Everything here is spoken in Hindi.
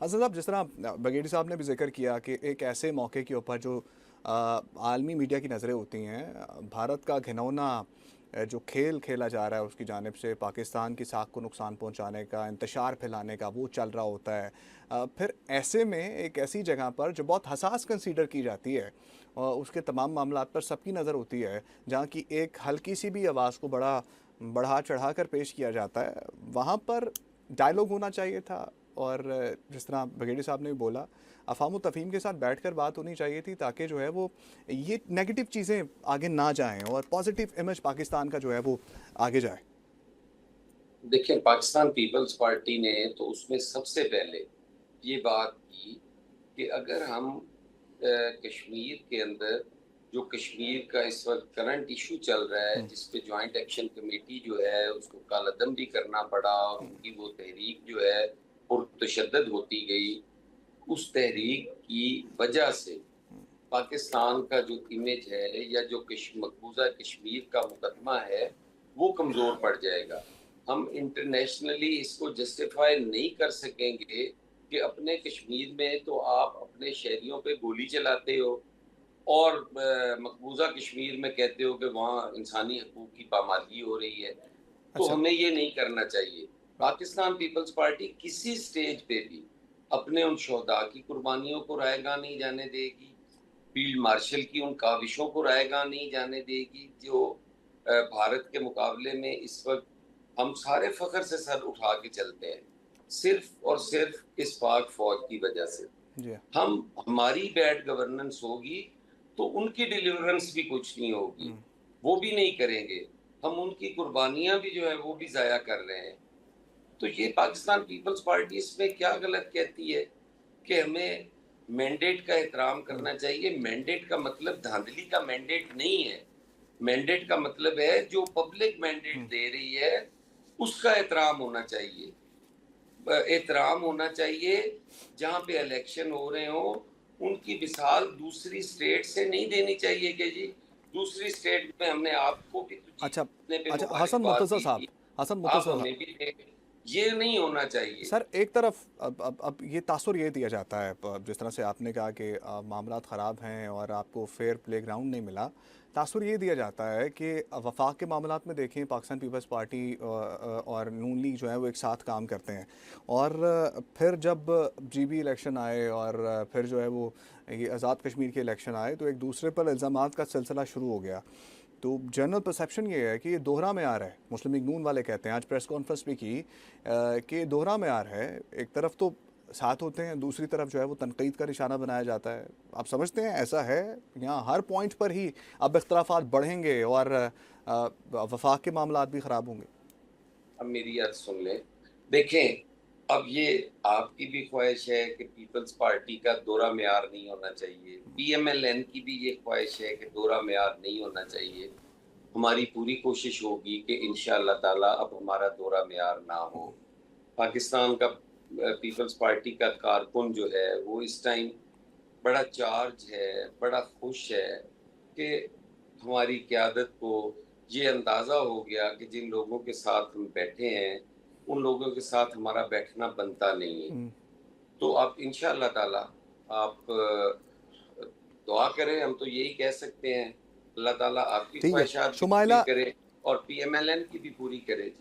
हसन साहब, जिस तरह बगेड़ी साहब ने भी जिक्र किया कि एक ऐसे मौके के ऊपर जो आलमी मीडिया की नज़रें होती हैं, भारत का घिनौना जो खेल खेला जा रहा है उसकी जानिब से पाकिस्तान की साख को नुकसान पहुंचाने का, इंतशार फैलाने का, वो चल रहा होता है। फिर ऐसे में एक ऐसी जगह पर जो बहुत हसास कंसीडर की जाती है और उसके तमाम मामलात पर सबकी नज़र होती है, जहाँ की एक हल्की सी भी आवाज़ को बड़ा बढ़ा चढ़ा कर पेश किया जाता है, वहाँ पर डायलॉग होना चाहिए था। और जिस तरह बघेड़ी साहब ने भी बोला, अफ़ाम तफ़हीम के साथ बैठकर बात होनी चाहिए थी, ताकि जो है वो ये नेगेटिव चीज़ें आगे ना जाएं और पॉजिटिव इमेज पाकिस्तान का जो है वो आगे जाए। देखिए, पाकिस्तान पीपल्स पार्टी ने तो उसमें सबसे पहले ये बात की कि अगर हम कश्मीर के अंदर जो कश्मीर का इस वक़्त करंट इश्यू चल रहा है, जिस पे जॉइंट एक्शन कमेटी जो है उसको कालादम भी करना पड़ा और उनकी वो तहरीक जो है पुरतशद्दद होती गई। उस तहरीक की वजह से पाकिस्तान का जो इमेज है या जो मकबूजा कश्मीर का मुकदमा है, वो कमज़ोर पड़ जाएगा। हम इंटरनेशनली इसको जस्टिफाई नहीं कर सकेंगे कि अपने कश्मीर में तो आप अपने शहरियों पे गोली चलाते हो और मकबूजा कश्मीर में कहते हो कि वहाँ इंसानी हकूक़ की पामाली हो रही है। तो अच्छा। हमें ये नहीं करना चाहिए। पाकिस्तान पीपल्स पार्टी किसी स्टेज पे भी अपने उन शोहदा की कुर्बानियों को रायगाह नहीं जाने देगी। फील्ड मार्शल की उन काविशों को रायगाह नहीं जाने देगी, जो भारत के मुकाबले में इस वक़्त हम सारे फ़ख्र से सर उठा के चलते हैं, सिर्फ़ और सिर्फ़ इस पाक फ़ौज की वजह से। जी। हमारी बैड गवर्नेंस होगी, तो उनकी डिलीवरेंस भी कुछ नहीं होगी, वो भी नहीं करेंगे। हम उनकी कुर्बानियाँ भी जो है, वो भी ज़ाया कर रहे हैं। तो ये पाकिस्तान पीपल्स पार्टी इसमें क्या गलत कहती है कि हमें मैंडेट का एहतराम करना चाहिए। मैंडेट का मतलब धांधली का मैंडेट नहीं है। मैंडेट का मतलब है जो पब्लिक मैंडेट दे रही है, उसका एहतराम होना चाहिए। एहतराम होना चाहिए, जहाँ पे इलेक्शन हो रहे हों, उनकी मिसाल दूसरी स्टेट से नहीं देनी चाहिए कि जी, दूसरी स्टेट में हमने आपको भी तो अच्छा। जीतने पे अच्छा, हसन मुबारकबाद मुर्तज़ा दी साहब, थी, हसन आप मुर्तज़ा हमें साहब, भी दें। ये नहीं होना चाहिए। सर एक तरफ अब ये तासुर ये दिया जाता है, जिस तरह से आपने कहा कि मामलात ख़राब हैं और आपको फेयर प्ले ग्राउंड नहीं मिला, तासुर ये दिया जाता है कि वफाक के मामलात में देखें, पाकिस्तान पीपल्स पार्टी और नून लीग जो है वो एक साथ काम करते हैं। और फिर जब जीबी इलेक्शन आए और फिर जो है वो ये आज़ाद कश्मीर के इलेक्शन आए, तो एक दूसरे पर इल्ज़ामात का सिलसिला शुरू हो गया। तो जनरल परसेप्शन ये है कि ये दोहरा मेयार है। मुस्लिम लीग नून वाले कहते हैं, आज प्रेस कॉन्फ्रेंस भी की, कि दोहरा मेयार है। एक तरफ तो साथ होते हैं, दूसरी तरफ जो है वो तनकीद का निशाना बनाया जाता है। आप समझते हैं ऐसा है? यहाँ हर पॉइंट पर ही अब इख्तलाफात बढ़ेंगे और वफाक के मामलात भी ख़राब होंगे। अब मेरी बात सुन लें। देखें, अब ये आपकी भी ख्वाहिश है कि पीपल्स पार्टी का दोहरा मेयार नहीं होना चाहिए। पीएमएलएन की भी ये ख्वाहिश है कि दोहरा मेयार नहीं होना चाहिए। हमारी पूरी कोशिश होगी कि इंशाअल्लाह ताला अब हमारा दोहरा मेयार ना हो। पाकिस्तान का पीपल्स पार्टी का कारकुन जो है, वो इस टाइम बड़ा चार्ज है, बड़ा खुश है कि हमारी क़यादत को ये अंदाज़ा हो गया कि जिन लोगों के साथ हम बैठे हैं, उन लोगों के साथ हमारा बैठना बनता नहीं है। तो आप इंशाअल्लाह ताला आप दुआ करें, हम तो यही कह सकते हैं। अल्लाह ताला आपकी ठीक है, ख्वाहिशात भी पूरी शुमाइला। करे और पीएमएलएन की भी पूरी करे।